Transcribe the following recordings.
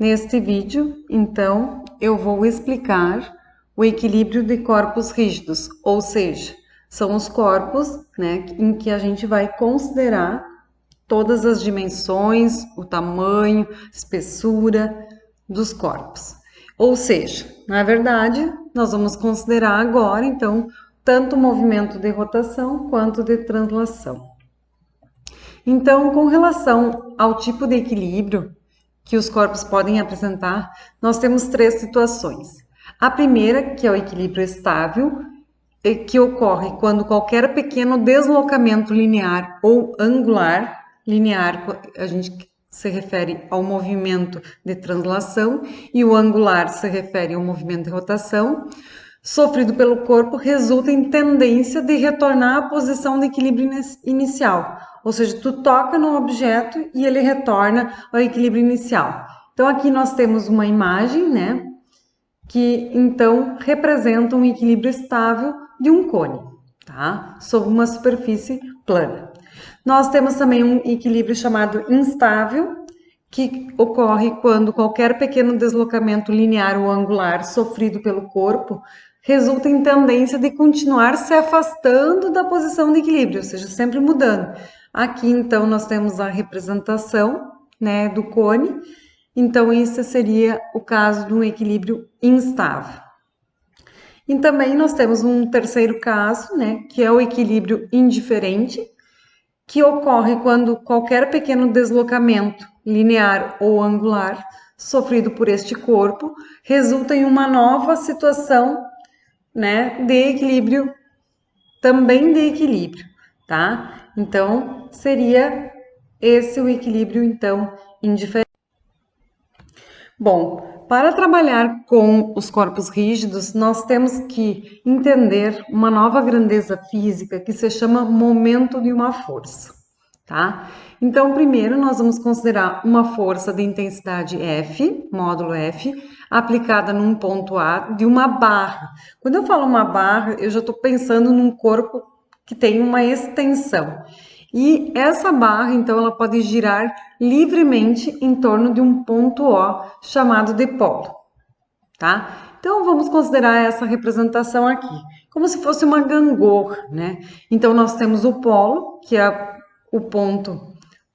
Neste vídeo, então, eu vou explicar o equilíbrio de corpos rígidos, ou seja, são os corpos, né, em que a gente vai considerar todas as dimensões, o tamanho, espessura dos corpos. Ou seja, na verdade, nós vamos considerar agora, então, tanto o movimento de rotação quanto de translação. Então, com relação ao tipo de equilíbrio que os corpos podem apresentar, nós temos três situações. A primeira, que é o equilíbrio estável, que ocorre quando qualquer pequeno deslocamento linear ou angular, linear a gente se refere ao movimento de translação e o angular se refere ao movimento de rotação, sofrido pelo corpo, resulta em tendência de retornar à posição de equilíbrio inicial. Ou seja, tu toca no objeto e ele retorna ao equilíbrio inicial. Então, aqui nós temos uma imagem, né, que então representa um equilíbrio estável de um cone, tá? Sobre uma superfície plana. Nós temos também um equilíbrio chamado instável, que ocorre quando qualquer pequeno deslocamento linear ou angular sofrido pelo corpo resulta em tendência de continuar se afastando da posição de equilíbrio, ou seja, sempre mudando. Aqui, então, nós temos a representação, né, do cone. Então, esse seria o caso de um equilíbrio instável. E também nós temos um terceiro caso, né, que é o equilíbrio indiferente, que ocorre quando qualquer pequeno deslocamento linear ou angular sofrido por este corpo resulta em uma nova situação, né, de equilíbrio, também de equilíbrio, tá? Então, seria esse o equilíbrio, então, indiferente. Bom, para trabalhar com os corpos rígidos, nós temos que entender uma nova grandeza física que se chama momento de uma força, tá? Então, primeiro nós vamos considerar uma força de intensidade F, módulo F, aplicada num ponto A de uma barra. Quando eu falo uma barra, eu já estou pensando num corpo que tem uma extensão. E essa barra, então, ela pode girar livremente em torno de um ponto O, chamado de polo, tá? Então, vamos considerar essa representação aqui, como se fosse uma gangorra, né? Então, nós temos o polo, que é o ponto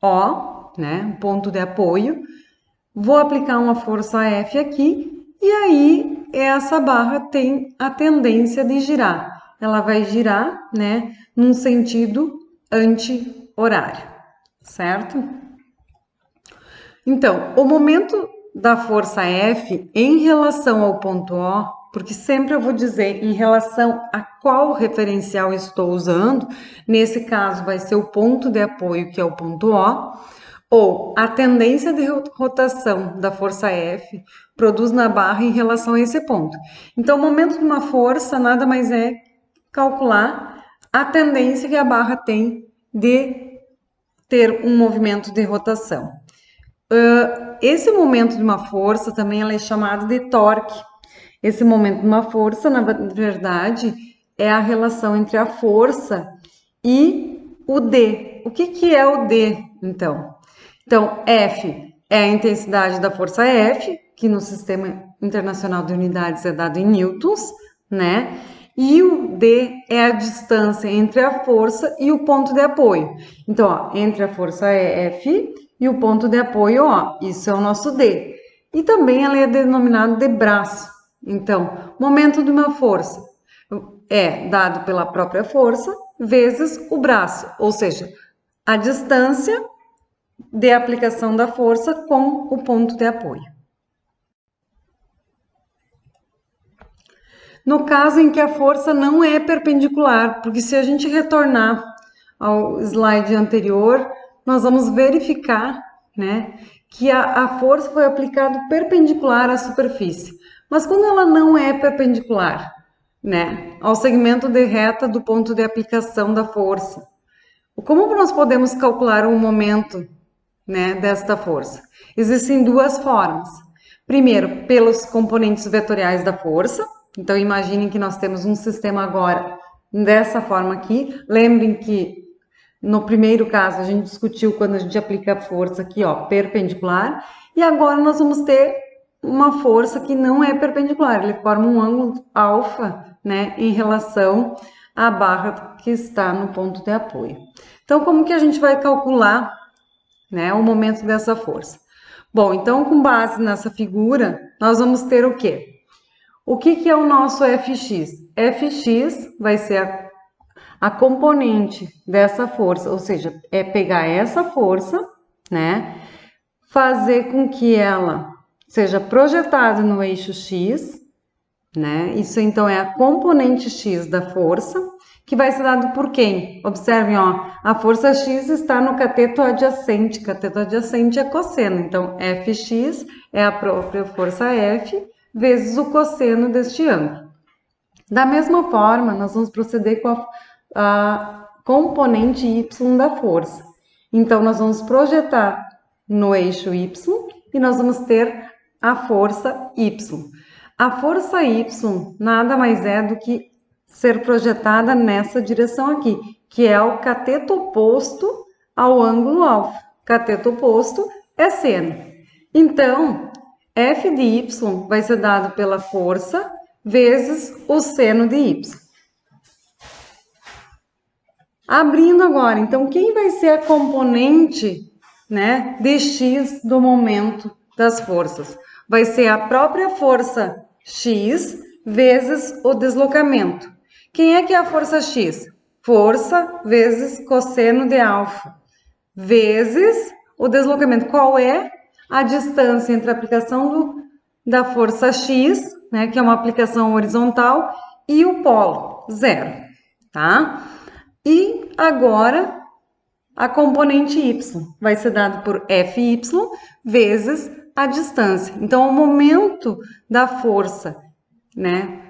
O, né? O ponto de apoio. Vou aplicar uma força F aqui, e aí essa barra tem a tendência de girar. Ela vai girar, né, num sentido anti-horário, certo? Então, o momento da força F em relação ao ponto O, porque sempre eu vou dizer em relação a qual referencial estou usando, nesse caso vai ser o ponto de apoio, que é o ponto O, ou a tendência de rotação da força F produz na barra em relação a esse ponto. Então, o momento de uma força nada mais é calcular a tendência que a barra tem de ter um movimento de rotação. Esse momento de uma força também ela é chamado de torque. Esse momento de uma força, na verdade, é a relação entre a força e o D. O que é o D, então? Então, F é a intensidade da força F, que no Sistema Internacional de Unidades é dado em newtons, né? E o D é a distância entre a força e o ponto de apoio. Então, ó, entre a força F e o ponto de apoio, ó, isso é o nosso D. E também ela é denominada de braço. Então, momento de uma força é dado pela própria força vezes o braço, ou seja, a distância de aplicação da força com o ponto de apoio. No caso em que a força não é perpendicular, porque se a gente retornar ao slide anterior, nós vamos verificar, né, que a força foi aplicada perpendicular à superfície. Mas quando ela não é perpendicular, né, ao segmento de reta do ponto de aplicação da força, como nós podemos calcular o momento, né, desta força? Existem duas formas. Primeiro, pelos componentes vetoriais da força. Então, imaginem que nós temos um sistema agora dessa forma aqui. Lembrem que No primeiro caso, a gente discutiu quando a gente aplica a força aqui, ó, perpendicular. E agora nós vamos ter uma força que não é perpendicular, ele forma um ângulo alfa, né, em relação à barra que está no ponto de apoio. Então, como que a gente vai calcular, né, o momento dessa força? Bom, então, com base nessa figura, nós vamos ter o quê? O que é o nosso Fx? Fx vai ser a componente dessa força, ou seja, é pegar essa força, né, fazer com que ela seja projetada no eixo X, né, isso então é a componente X da força, que vai ser dado por quem? Observem, ó, a força X está no cateto adjacente é cosseno, então Fx é a própria força F vezes o cosseno deste ângulo. Da mesma forma, nós vamos proceder com a componente Y da força. Então, nós vamos projetar no eixo Y e nós vamos ter a força Y. A força Y nada mais é do que ser projetada nessa direção aqui, que é o cateto oposto ao ângulo alfa. Cateto oposto é seno. Então, F de Y vai ser dado pela força vezes o seno de Y. Abrindo agora, então, quem vai ser a componente, né, de X do momento das forças? Vai ser a própria força X vezes o deslocamento. Quem é que é a força X? Força vezes cosseno de alfa, vezes o deslocamento. Qual é a distância entre a aplicação da força X, né, que é uma aplicação horizontal, e o polo? Zero, tá? E agora, a componente Y vai ser dado por Fy vezes a distância. Então, o momento da força, né,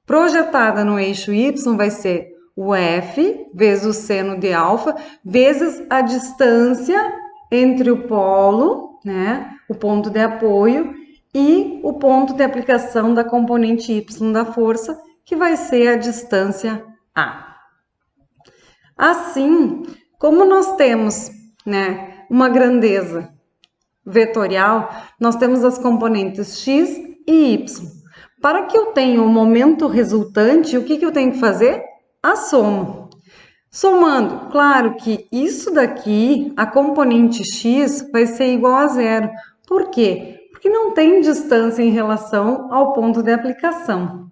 projetada no eixo Y vai ser o F vezes o seno de alfa vezes a distância entre o polo, né, o ponto de apoio, e o ponto de aplicação da componente Y da força, que vai ser a distância A. Assim, como nós temos, né, uma grandeza vetorial, nós temos as componentes x e y. Para que eu tenha o momento resultante, o que eu tenho que fazer? A soma. Somando, claro que isso daqui, a componente x, vai ser igual a zero. Por quê? Porque não tem distância em relação ao ponto de aplicação,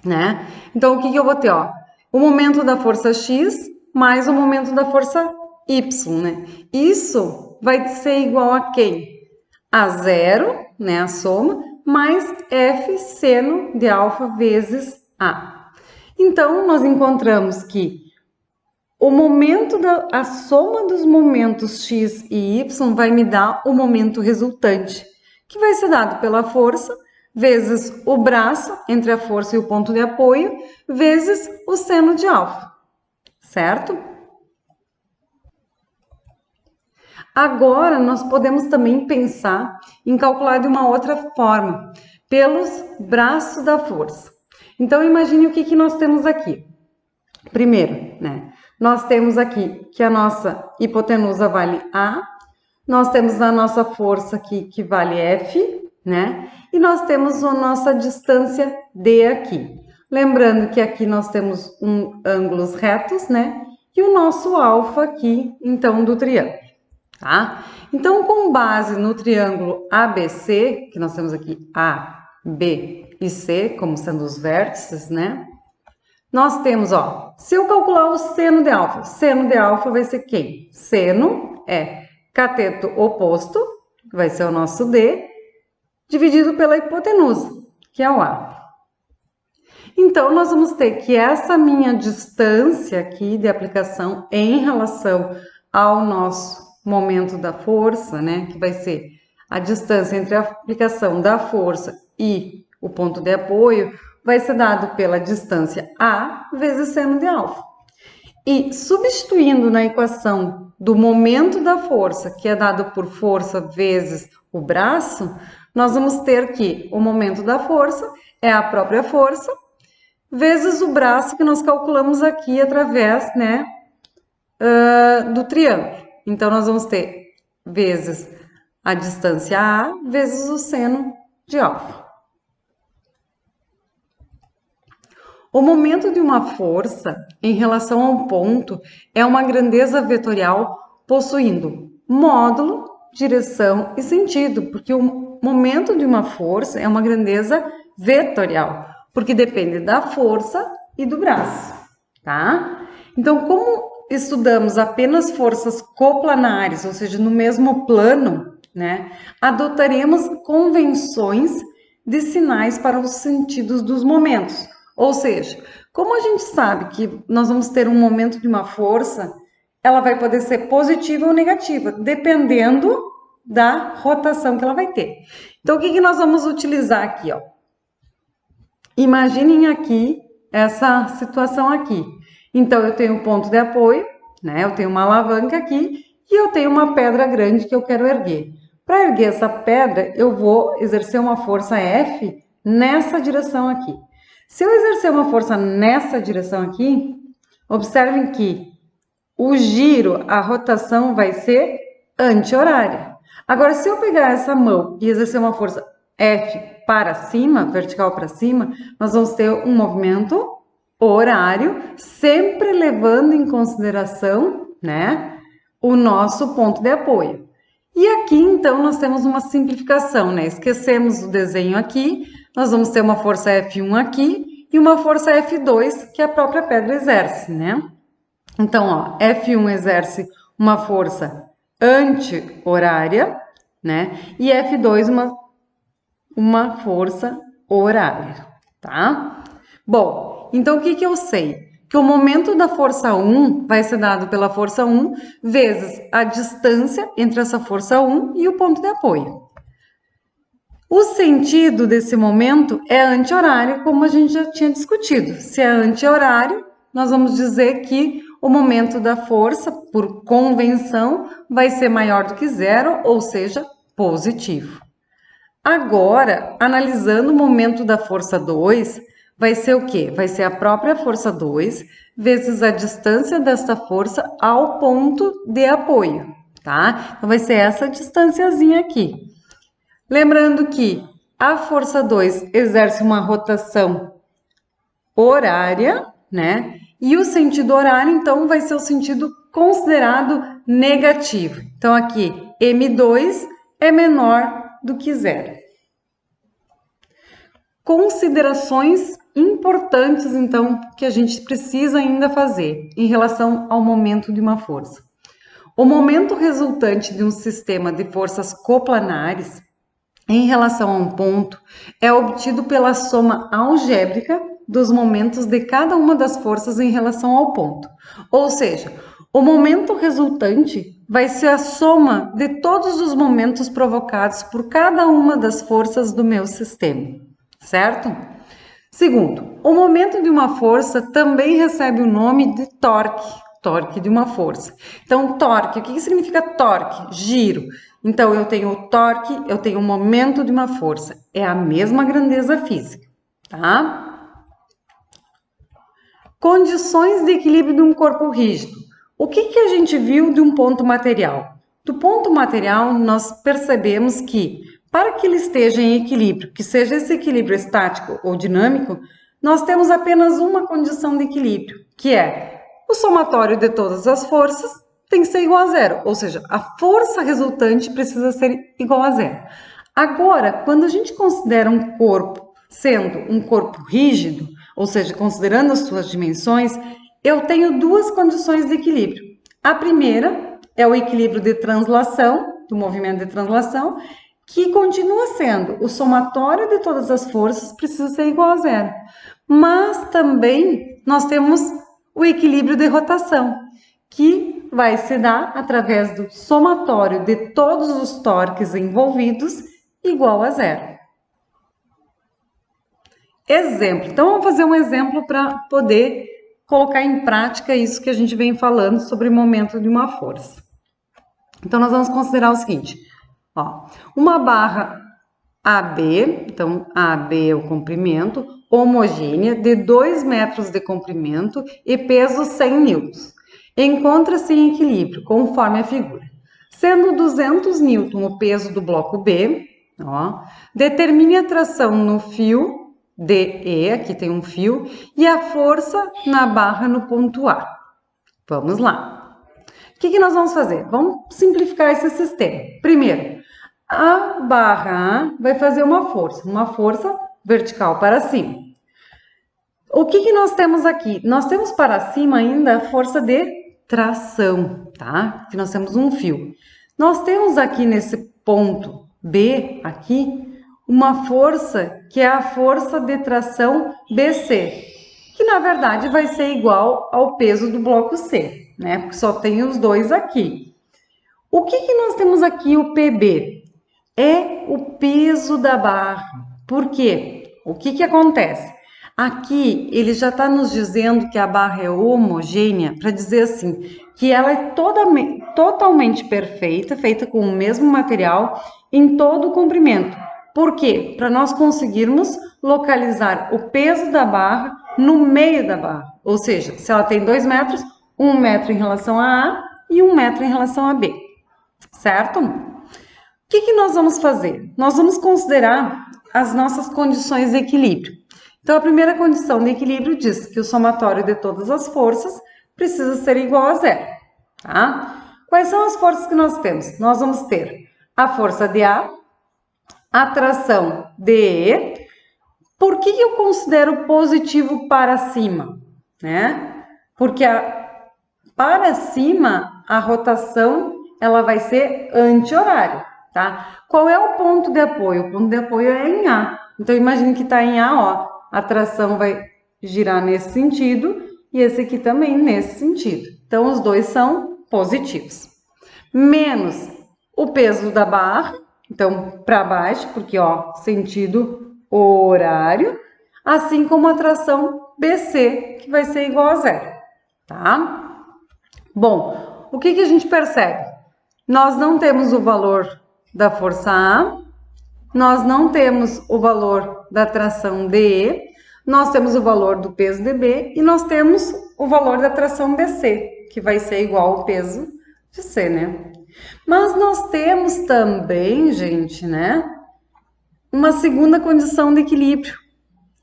né? Então, o que eu vou ter? Ó, o momento da força x mais o momento da força y, né? Isso vai ser igual a quem? A zero, né, a soma, mais F seno de alfa vezes A. Então, nós encontramos que o momento a soma dos momentos x e y vai me dar o momento resultante, que vai ser dado pela força, vezes o braço entre a força e o ponto de apoio, vezes o seno de alfa, certo? Agora, nós podemos também pensar em calcular de uma outra forma, pelos braços da força. Então, imagine o que nós temos aqui. Primeiro, né, nós temos aqui que a nossa hipotenusa vale A, nós temos a nossa força aqui que vale F, né, e nós temos a nossa distância D aqui. Lembrando que aqui nós temos ângulos retos, né, e o nosso alfa aqui, então, do triângulo. Tá? Então, com base no triângulo ABC, que nós temos aqui A, B e C, como sendo os vértices, né? Nós temos, ó, se eu calcular o seno de alfa vai ser quem? Seno é cateto oposto, que vai ser o nosso D, dividido pela hipotenusa, que é o A. Então, nós vamos ter que essa minha distância aqui de aplicação em relação ao nosso momento da força, né, que vai ser a distância entre a aplicação da força e o ponto de apoio, vai ser dado pela distância A vezes seno de alfa. E substituindo na equação do momento da força, que é dado por força vezes o braço, nós vamos ter que o momento da força é a própria força vezes o braço que nós calculamos aqui através, né, do triângulo. Então, nós vamos ter vezes a distância A vezes o seno de alfa. O momento de uma força em relação a um ponto é uma grandeza vetorial possuindo módulo, direção e sentido, porque o momento de uma força é uma grandeza vetorial, porque depende da força e do braço, tá? Então, como estudamos apenas forças coplanares, ou seja, no mesmo plano, né, adotaremos convenções de sinais para os sentidos dos momentos. Ou seja, como a gente sabe que nós vamos ter um momento de uma força, ela vai poder ser positiva ou negativa, dependendo da rotação que ela vai ter. Então, o que nós vamos utilizar aqui, ó? Imaginem aqui essa situação aqui. Então, eu tenho um ponto de apoio, né? Eu tenho uma alavanca aqui e eu tenho uma pedra grande que eu quero erguer. Para erguer essa pedra, eu vou exercer uma força F nessa direção aqui. Se eu exercer uma força nessa direção aqui, observem que o giro, a rotação vai ser anti-horária. Agora, se eu pegar essa mão e exercer uma força F para cima, vertical para cima, nós vamos ter um movimento horário, sempre levando em consideração, né, o nosso ponto de apoio. E aqui, então, nós temos uma simplificação, né? Esquecemos o desenho aqui, nós vamos ter uma força F1 aqui e uma força F2 que a própria pedra exerce, né? Então, ó, F1 exerce uma força anti-horária, né? E F2 uma força horária, tá? Bom, então o que eu sei? Que o momento da força 1 vai ser dado pela força 1 vezes a distância entre essa força 1 e o ponto de apoio. O sentido desse momento é anti-horário, como a gente já tinha discutido. Se é anti-horário, nós vamos dizer que o momento da força, por convenção, vai ser maior do que zero, ou seja, positivo. Agora, analisando o momento da força 2, vai ser o quê? Vai ser a própria força 2 vezes a distância desta força ao ponto de apoio, tá? Então, vai ser essa distânciazinha aqui. Lembrando que a força 2 exerce uma rotação horária, né? E o sentido horário, então, vai ser o sentido considerado negativo. Então, aqui, M2 é menor do que zero. Considerações importantes, então, que a gente precisa ainda fazer em relação ao momento de uma força. O momento resultante de um sistema de forças coplanares em relação a um ponto é obtido pela soma algébrica dos momentos de cada uma das forças em relação ao ponto. Ou seja, o momento resultante vai ser a soma de todos os momentos provocados por cada uma das forças do meu sistema, certo? Segundo, o momento de uma força também recebe o nome de torque de uma força. Então, torque, o que significa torque? Giro. Então, eu tenho o torque, eu tenho o momento de uma força. É a mesma grandeza física, tá? Condições de equilíbrio de um corpo rígido. O que a gente viu de um ponto material? Do ponto material, nós percebemos que, para que ele esteja em equilíbrio, que seja esse equilíbrio estático ou dinâmico, nós temos apenas uma condição de equilíbrio, que é o somatório de todas as forças tem que ser igual a zero, ou seja, a força resultante precisa ser igual a zero. Agora, quando a gente considera um corpo sendo um corpo rígido, ou seja, considerando as suas dimensões, eu tenho duas condições de equilíbrio. A primeira é o equilíbrio de translação, do movimento de translação, que continua sendo o somatório de todas as forças precisa ser igual a zero. Mas também nós temos o equilíbrio de rotação, que vai se dar através do somatório de todos os torques envolvidos igual a zero. Exemplo. Então, vamos fazer um exemplo para poder colocar em prática isso que a gente vem falando sobre o momento de uma força. Então, nós vamos considerar o seguinte, ó, uma barra AB, então AB é o comprimento, homogênea, de 2 metros de comprimento e peso 100 newtons. encontra-se em equilíbrio, conforme a figura. Sendo 200 N o peso do bloco B, ó, determine a tração no fio DE, aqui tem um fio, e a força na barra no ponto A. Vamos lá. O que nós vamos fazer? Vamos simplificar esse sistema. Primeiro, a barra A vai fazer uma força vertical para cima. O que nós temos aqui? Nós temos para cima ainda a força de tração, tá? Que nós temos um fio. Nós temos aqui nesse ponto B, aqui, uma força que é a força de tração BC, que na verdade vai ser igual ao peso do bloco C, né? Porque só tem os dois aqui. O que nós temos aqui, o PB? É o peso da barra. Por quê? O que acontece? Aqui ele já está nos dizendo que a barra é homogênea, para dizer assim, que ela é totalmente perfeita, feita com o mesmo material em todo o comprimento. Por quê? Para nós conseguirmos localizar o peso da barra no meio da barra. Ou seja, se ela tem 2 metros, 1 metro em relação a A e 1 metro em relação a B. Certo? O que nós vamos fazer? Nós vamos considerar as nossas condições de equilíbrio. Então, a primeira condição de equilíbrio diz que o somatório de todas as forças precisa ser igual a zero, tá? Quais são as forças que nós temos? Nós vamos ter a força de A, a tração DE. Por que eu considero positivo para cima, né? Porque para cima, a rotação ela vai ser anti-horário, tá? Qual é o ponto de apoio? O ponto de apoio é em A. Então, imagine que está em A, ó. A tração vai girar nesse sentido e esse aqui também nesse sentido. Então, os dois são positivos. Menos o peso da barra, então, para baixo, porque, ó, sentido horário, assim como a tração BC, que vai ser igual a zero, tá? Bom, o que a gente percebe? Nós não temos o valor da força A, nós não temos o valor da tração DE, nós temos o valor do peso DB e nós temos o valor da tração BC, que vai ser igual ao peso de C, né? Mas nós temos também, gente, né, uma segunda condição de equilíbrio.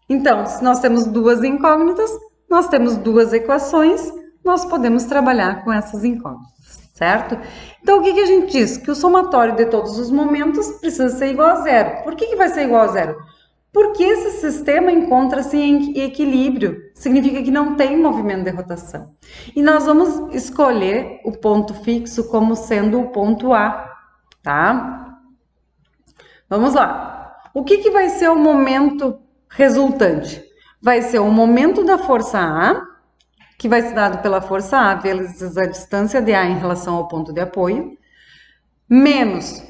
Então, se nós temos duas incógnitas, nós temos duas equações, nós podemos trabalhar com essas incógnitas, certo? Então, o que a gente diz? Que o somatório de todos os momentos precisa ser igual a zero. Por que vai ser igual a zero? Porque esse sistema encontra-se em equilíbrio, significa que não tem movimento de rotação. E nós vamos escolher o ponto fixo como sendo o ponto A, tá? Vamos lá. O que vai ser o momento resultante? Vai ser o momento da força A, que vai ser dado pela força A vezes a distância de A em relação ao ponto de apoio, menos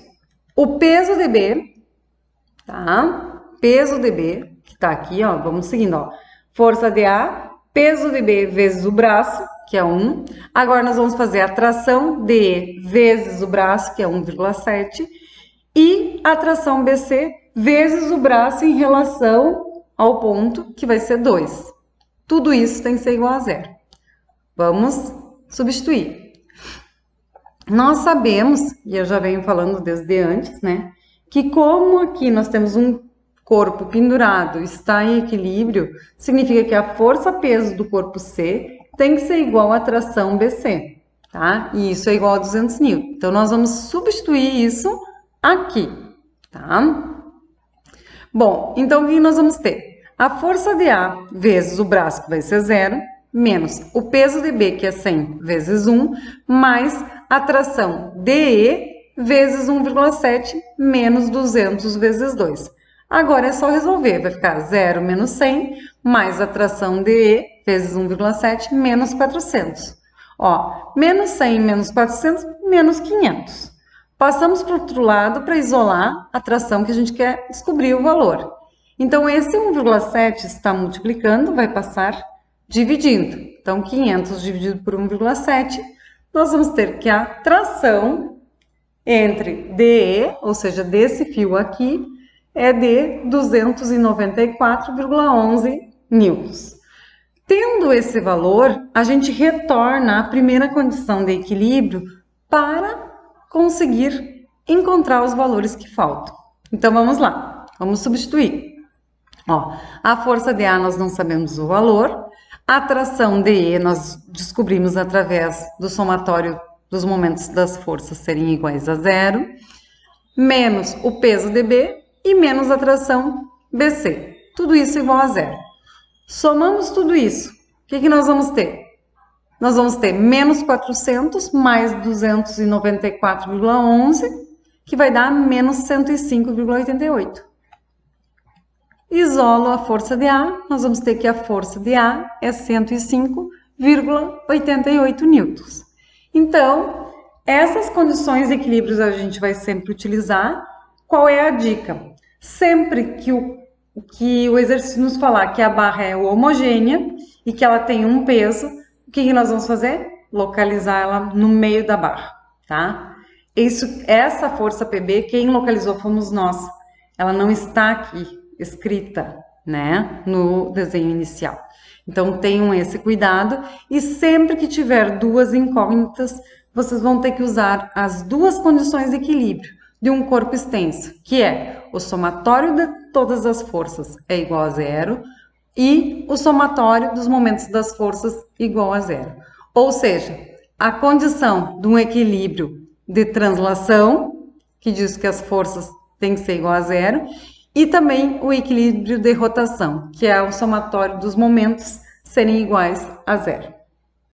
o peso de B, tá? Peso de B, que tá aqui, ó, vamos seguindo, ó. Força de A, peso de B vezes o braço, que é 1. Agora nós vamos fazer a tração de E vezes o braço, que é 1,7. E a tração BC vezes o braço em relação ao ponto, que vai ser 2. Tudo isso tem que ser igual a zero. Vamos substituir. Nós sabemos, e eu já venho falando desde antes, né, que como aqui nós temos um corpo pendurado, está em equilíbrio, significa que a força-peso do corpo C tem que ser igual à tração BC, tá? E isso é igual a 200 N. Então, nós vamos substituir isso aqui, tá? Bom, então o que nós vamos ter? A força de A vezes o braço, que vai ser 0, menos o peso de B, que é 100, vezes 1, mais a tração DE vezes 1,7, menos 200 vezes 2. Agora é só resolver, vai ficar 0 menos 100, mais a tração DE vezes 1,7, menos 400. Ó, menos 100 menos 400, menos 500. Passamos para o outro lado para isolar a tração que a gente quer descobrir o valor. Então, esse 1,7 está multiplicando, vai passar dividindo. Então, 500 dividido por 1,7, nós vamos ter que a tração entre DE, ou seja, desse fio aqui, é de 294,11 newtons. Tendo esse valor, a gente retorna à primeira condição de equilíbrio para conseguir encontrar os valores que faltam. Então, vamos lá. Vamos substituir. Ó, a força de A nós não sabemos o valor. A atração de E nós descobrimos através do somatório dos momentos das forças serem iguais a zero. Menos o peso de B e menos a atração BC. Tudo isso igual a zero. Somamos tudo isso. O que nós vamos ter? Nós vamos ter menos 400 mais 294,11, que vai dar menos 105,88. Isolo a força de A, nós vamos ter que a força de A é 105,88 newtons. Então, essas condições de equilíbrio a gente vai sempre utilizar. Qual é a dica? Sempre que o exercício nos falar que a barra é homogênea e que ela tem um peso, o que nós vamos fazer? Localizar ela no meio da barra, tá? Essa força PB, quem localizou fomos nós. Ela não está aqui escrita, né, no desenho inicial. Então, tenham esse cuidado e sempre que tiver duas incógnitas, vocês vão ter que usar as duas condições de equilíbrio de um corpo extenso, que é o somatório de todas as forças é igual a zero e o somatório dos momentos das forças igual a zero. Ou seja, a condição de um equilíbrio de translação, que diz que as forças têm que ser igual a zero, e também o equilíbrio de rotação, que é o somatório dos momentos serem iguais a zero.